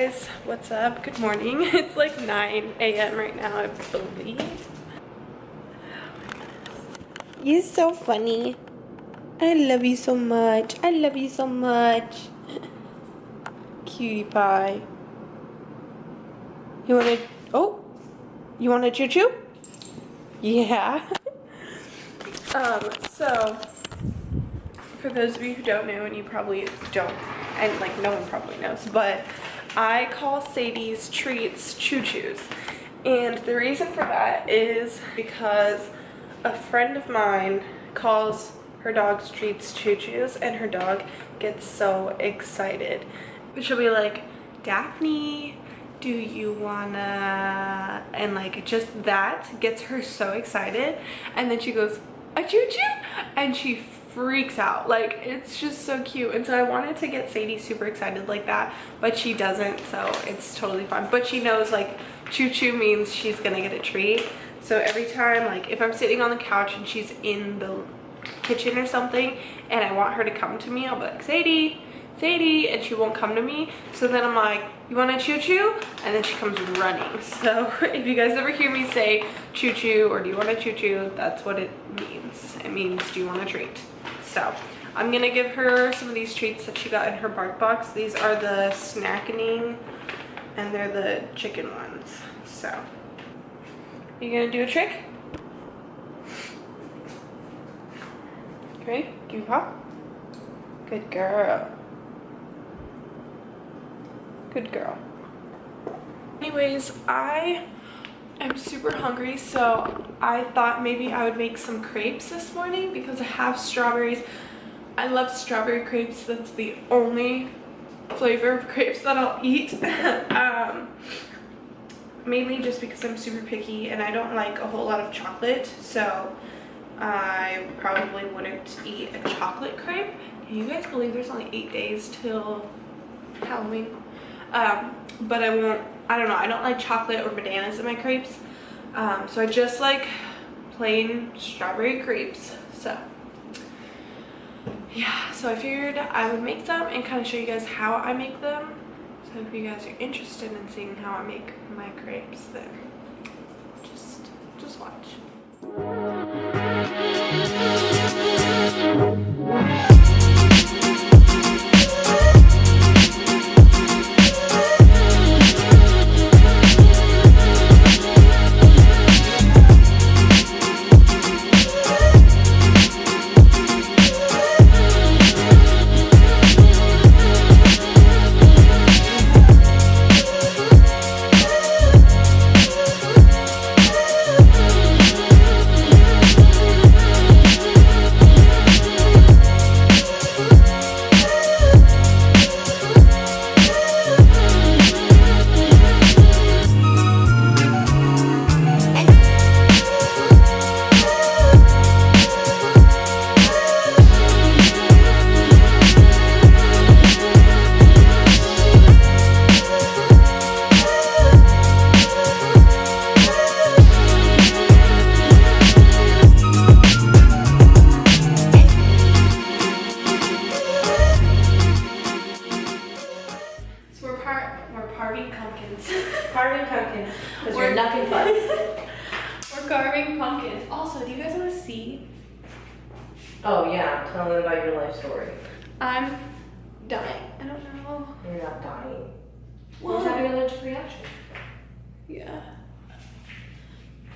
guys, what's up? Good morning. It's like 9 a.m. right now, I believe. You're so funny. I love you so much. I love you so much. Cutie pie. You wanna, oh, you wanna choo choo? Yeah. So, for those of you who don't know, and you probably don't, and like no one probably knows, but I call Sadie's treats choo-choos. And the reason for that is because a friend of mine calls her dog's treats choo-choos, and her dog gets so excited. But she'll be like, Daphne, do you wanna, and like just that gets her so excited. And then she goes, a choo-choo, and she freaks out. Like, it's just so cute. And so I wanted to get Sadie super excited like that, but she doesn't, so it's totally fine. But she knows like choo-choo means she's gonna get a treat. So every time, like if I'm sitting on the couch and she's in the kitchen or something and I want her to come to me, I'll be like, Sadie, Sadie, and she won't come to me. So then I'm like, you want a choo-choo? And then she comes running. So if you guys ever hear me say choo-choo or do you want a choo-choo, that's what it means. It means, do you want a treat? So I'm gonna give her some of these treats that she got in her bark box. These are the Snackening, and they're the chicken ones. So, you gonna do a trick? Okay, give me a pop. Good girl. Good girl. Anyways, I am super hungry, so I thought maybe I would make some crepes this morning because I have strawberries. I love strawberry crepes. That's the only flavor of crepes that I'll eat. Mainly just because I'm super picky and I don't like a whole lot of chocolate, so I probably wouldn't eat a chocolate crepe. Can you guys believe there's only 8 days till Halloween? But I don't know, I don't like chocolate or bananas in my crepes. So I just like plain strawberry crepes. So yeah, so I figured I would make them and kind of show you guys how I make them. So if you guys are interested in seeing how I make my crepes, then just watch. Carving pumpkins, because you're nothing fun. We're carving pumpkins. Also, do you guys want to see? Oh yeah, tell them about your life story. I'm dying. I don't know. You're not dying. Well, You're having an allergic reaction. Yeah.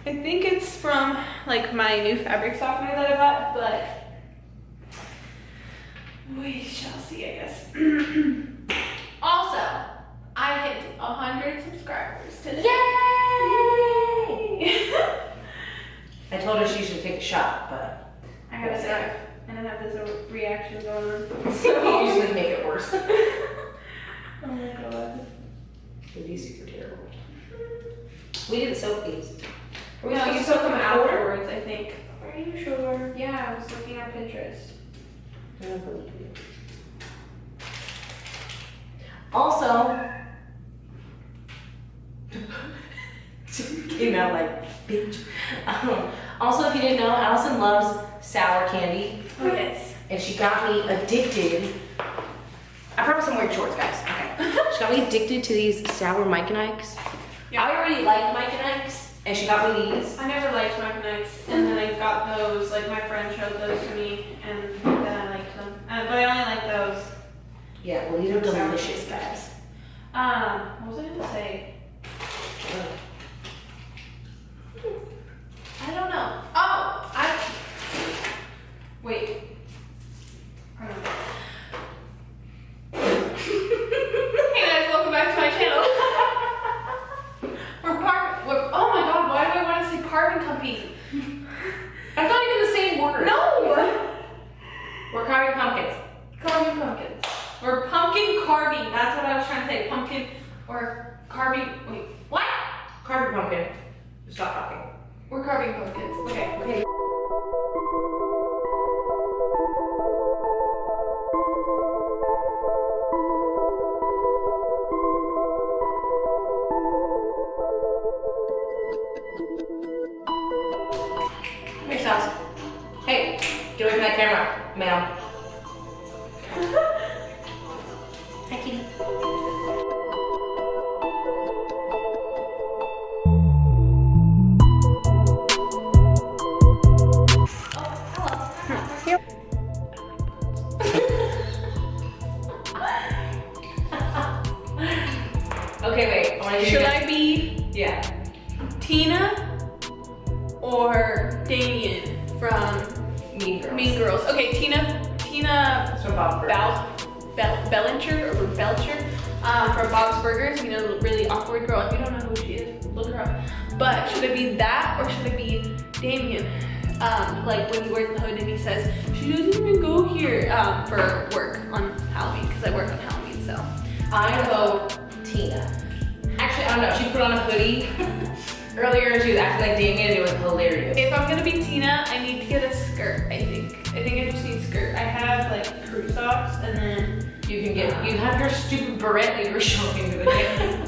I think it's from like my new fabric softener that I got, but we shall see, I guess. Also, I hit 100 subscribers today. Yay! I told her she should take a shot, but I have a sip, and I have this reaction going on. so you usually make it worse. Oh my god. These are terrible. We did soapies. No, you soak them afterwards, I think. Are you sure? Yeah, I was looking at Pinterest. I don't believe you. Also, came out like bitch. Also, if you didn't know, Allison loves sour candy. Oh yes. And she got me addicted. I promise I'm wearing shorts, guys. Okay. She got me addicted to these sour Mike and Ikes. Yeah. I already liked Mike and Ikes, and she got me these. I never liked Mike and Ikes, and then I got those, like my friend showed those to me, and then I liked them. But I only like those. Yeah, well, these are delicious, guys. What was I gonna say? I don't know. Oh, wait. Hold on. Hey guys, welcome back to my channel. Oh my god, why do I want to say carbon company? That's not even the same word. No! We're carving pumpkins. Carving pumpkins. Or pumpkin carving. That's what I was trying to say. Pumpkin or carving. Wait, what? Carving pumpkin. Stop talking. We're carving pumpkins. Okay. Okay. Make sounds. Hey, get away from that camera, ma'am. Hi, kitty. Okay, wait. I want to Should I be Yeah. Tina or Damien from Mean Girls. Mean Girls? Okay, Tina So Bob Burgers. Bellinger or Belcher from Bob's Burgers. You know, the really awkward girl. If you don't know who she is, look her up. But should it be that or should it be Damien? Like when he wears the hood and he says, she doesn't even go here for work on Halloween, because I work on Halloween, so. I vote Tina. Actually, I don't know. She put on a hoodie earlier and she was acting like Damien and it was hilarious. If I'm gonna be Tina, I need to get a skirt, I think. I think I just need a skirt. I have like crew socks and then You can get, you have your stupid beret that you were showing the other day.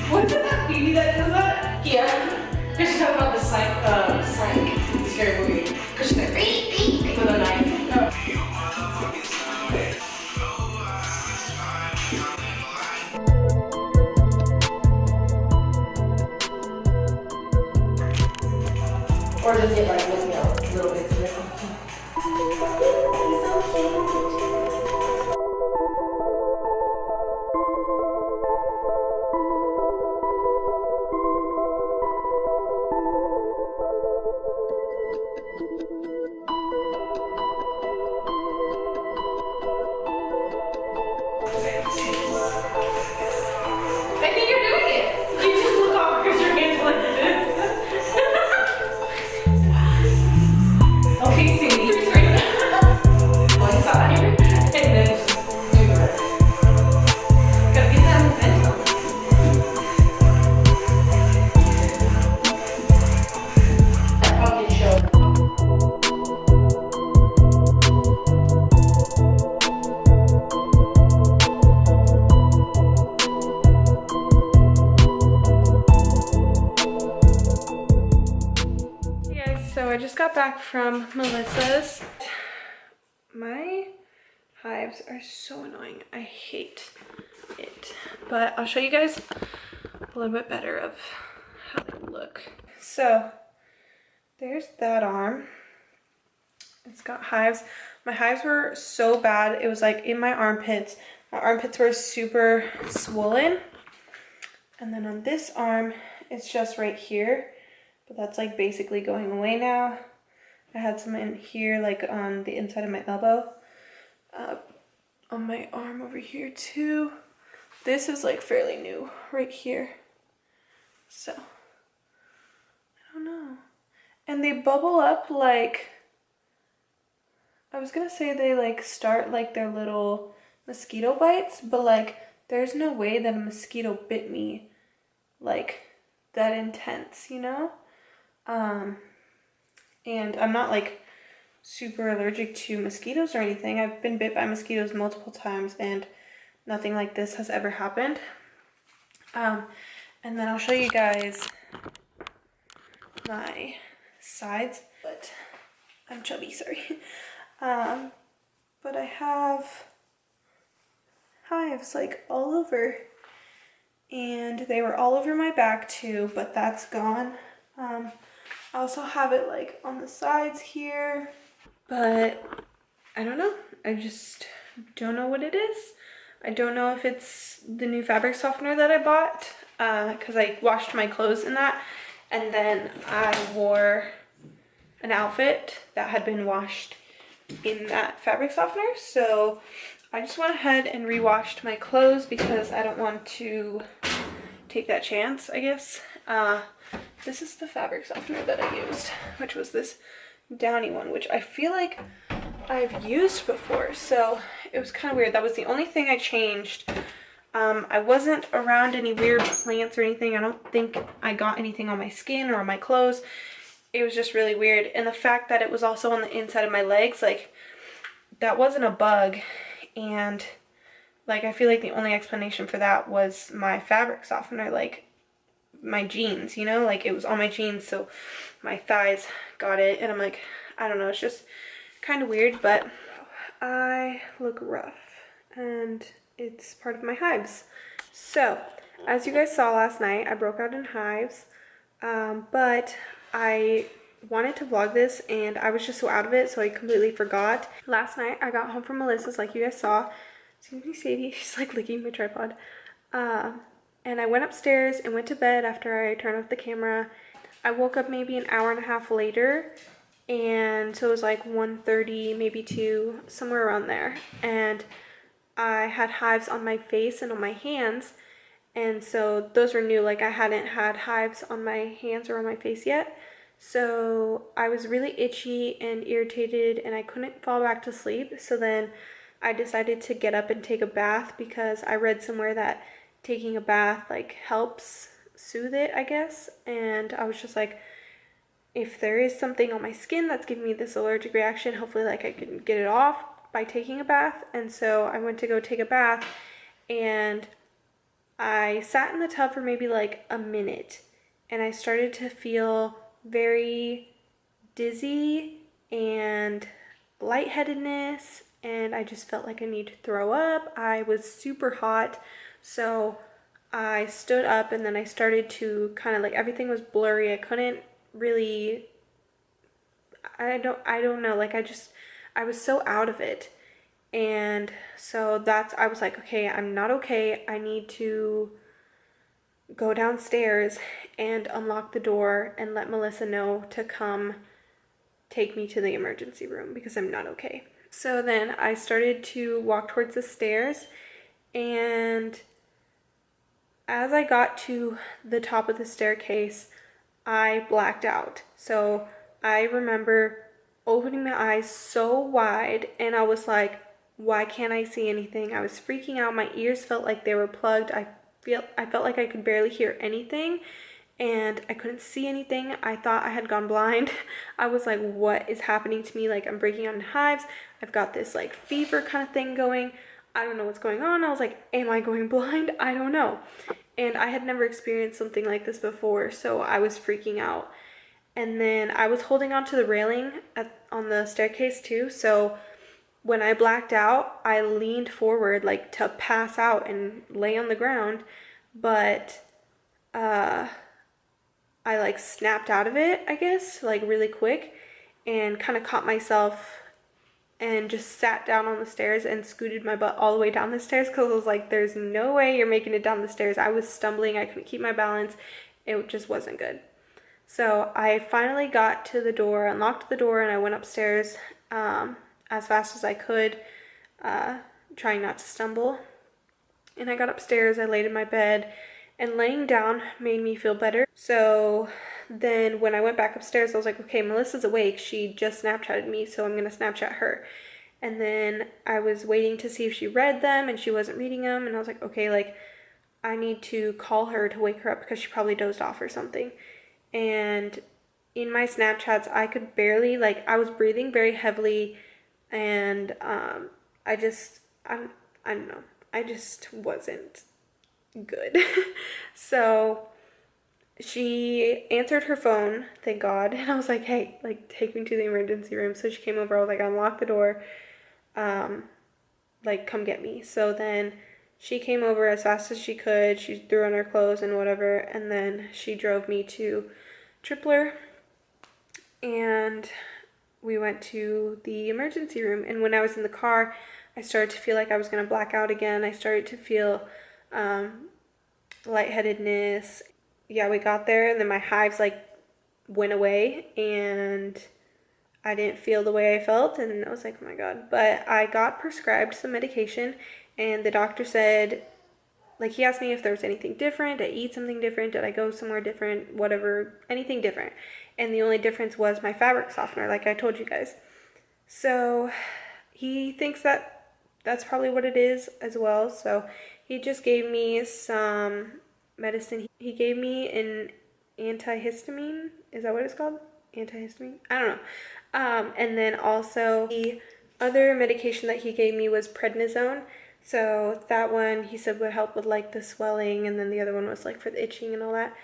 What's that baby that does that? Yeah. Because she's talking about the Psych, the scary movie. Because she's like, with a knife. Or just get like, you know, little bits of it. He's so cute. I think you're doing it. You just look off because your hands like this. Okay, Cindy. One side, and then just do the rest. Gotta get that momentum. Pumpkin show. Hey guys, so I just got back from Melissa's. My hives are so annoying. I hate it. But I'll show you guys a little bit better of how they look. So there's that arm. It's got hives. My hives were so bad. It was like in my armpits. My armpits were super swollen. And then on this arm, it's just right here. But that's like basically going away now. I had some in here, like on the inside of my elbow. On my arm over here too. This is like fairly new right here. So, I don't know. And they bubble up like, I was gonna say they like start like their little mosquito bites, but like there's no way that a mosquito bit me like that intense, you know? And I'm not like super allergic to mosquitoes or anything. I've been bit by mosquitoes multiple times and nothing like this has ever happened. And then I'll show you guys my sides, but I'm chubby, sorry. But I have hives like all over, and they were all over my back too, but that's gone. I also have it like on the sides here, but I don't know. I just don't know what it is. I don't know if it's the new fabric softener that I bought, because I washed my clothes in that, and then I wore an outfit that had been washed in that fabric softener. So I just went ahead and re-washed my clothes because I don't want to take that chance, I guess. This is the fabric softener that I used, which was this Downy one, which I feel like I've used before, so it was kind of weird. That was the only thing I changed. I wasn't around any weird plants or anything. I don't think I got anything on my skin or on my clothes. It was just really weird. And the fact that it was also on the inside of my legs, like, that wasn't a bug. And, like, I feel like the only explanation for that was my fabric softener, like, my jeans, you know? Like, it was on my jeans, so my thighs got it. And I'm like, I don't know, it's just kind of weird, but I look rough. And it's part of my hives. So, as you guys saw last night, I broke out in hives, but I wanted to vlog this and I was just so out of it, so I completely forgot. Last night, I got home from Melissa's, like you guys saw. Excuse me, Sadie, she's like licking my tripod. And I went upstairs and went to bed after I turned off the camera. I woke up maybe an hour and a half later, and so it was like 1:30, maybe 2, somewhere around there. And I had hives on my face and on my hands, and so those were new. Like, I hadn't had hives on my hands or on my face yet, so I was really itchy and irritated and I couldn't fall back to sleep. So then I decided to get up and take a bath because I read somewhere that taking a bath like helps soothe it, I guess. And I was just like, if there is something on my skin that's giving me this allergic reaction, hopefully like I can get it off by taking a bath. And so I went to go take a bath, and I sat in the tub for maybe like a minute, and I started to feel very dizzy and lightheadedness, and I just felt like I need to throw up. I was super hot, so I stood up, and then I started to kind of like, everything was blurry. I couldn't really, I don't know, like I was so out of it. And so I was like, okay, I'm not okay. I need to go downstairs and unlock the door and let Melissa know to come take me to the emergency room because I'm not okay. So then I started to walk towards the stairs, and as I got to the top of the staircase, I blacked out. So I remember opening my eyes so wide, and I was like, why can't I see anything? I was freaking out. My ears felt like they were plugged. I felt like I could barely hear anything, and I couldn't see anything. I thought I had gone blind. I was like, what is happening to me? Like, I'm breaking out in hives. I've got this like fever kind of thing going. I don't know what's going on. I was like, am I going blind? I don't know. And I had never experienced something like this before, so I was freaking out. And then I was holding onto the railing on the staircase too, so when I blacked out, I leaned forward like to pass out and lay on the ground, but I like snapped out of it, I guess, like really quick, and kind of caught myself and just sat down on the stairs and scooted my butt all the way down the stairs because I was like, there's no way you're making it down the stairs. I was stumbling. I couldn't keep my balance. It just wasn't good. So I finally got to the door, unlocked the door, and I went upstairs as fast as I could, trying not to stumble. And I got upstairs, I laid in my bed, and laying down made me feel better. So then when I went back upstairs, I was like, okay, Melissa's awake. She just Snapchatted me, so I'm going to Snapchat her. And then I was waiting to see if she read them, and she wasn't reading them. And I was like, okay, like, I need to call her to wake her up because she probably dozed off or something. And in my Snapchats, I could barely, like, I was breathing very heavily, and I just, I don't know, I just wasn't good. So she answered her phone, thank God, and I was like, hey, like, take me to the emergency room. So she came over, I was like, unlock the door, um, like, come get me. So then she came over as fast as she could. She threw on her clothes and whatever, and then she drove me to Tripler, and we went to the emergency room. And when I was in the car, I started to feel like I was gonna black out again. I started to feel lightheadedness. Yeah, we got there, and then my hives like went away, and I didn't feel the way I felt, and I was like, oh my God. But I got prescribed some medication, and the doctor said, like, he asked me if there was anything different. Did I eat something different? Did I go somewhere different? Whatever, anything different. And the only difference was my fabric softener, like I told you guys. So he thinks that that's probably what it is as well. So he just gave me some medicine. He gave me an antihistamine. Is that what it's called? Antihistamine? I don't know. And then also the other medication that he gave me was prednisone. So that one he said would help with like the swelling, and then the other one was like for the itching and all that.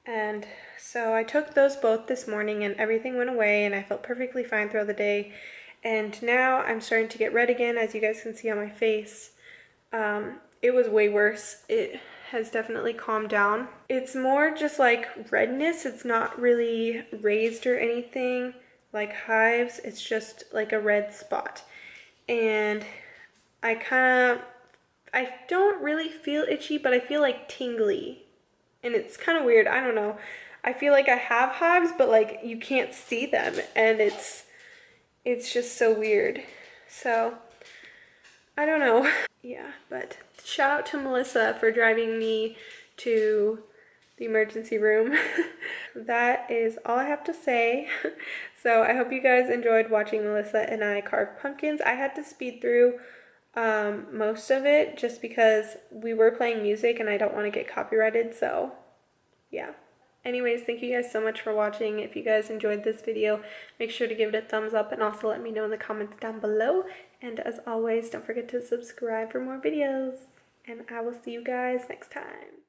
And so I took those both this morning, and everything went away, and I felt perfectly fine throughout the day. And now I'm starting to get red again, as you guys can see on my face. It was way worse. It has definitely calmed down. It's more just like redness. It's not really raised or anything like hives. It's just like a red spot. And I don't really feel itchy, but I feel like tingly. And it's kind of weird. I don't know. I feel like I have hives, but like you can't see them, and it's just so weird. So I don't know. Yeah, but shout out to Melissa for driving me to the emergency room. That is all I have to say. So I hope you guys enjoyed watching Melissa and I carve pumpkins. I had to speed through most of it just because we were playing music and I don't want to get copyrighted, so yeah. Anyways, thank you guys so much for watching. If you guys enjoyed this video, make sure to give it a thumbs up and also let me know in the comments down below. And as always, don't forget to subscribe for more videos. And I will see you guys next time.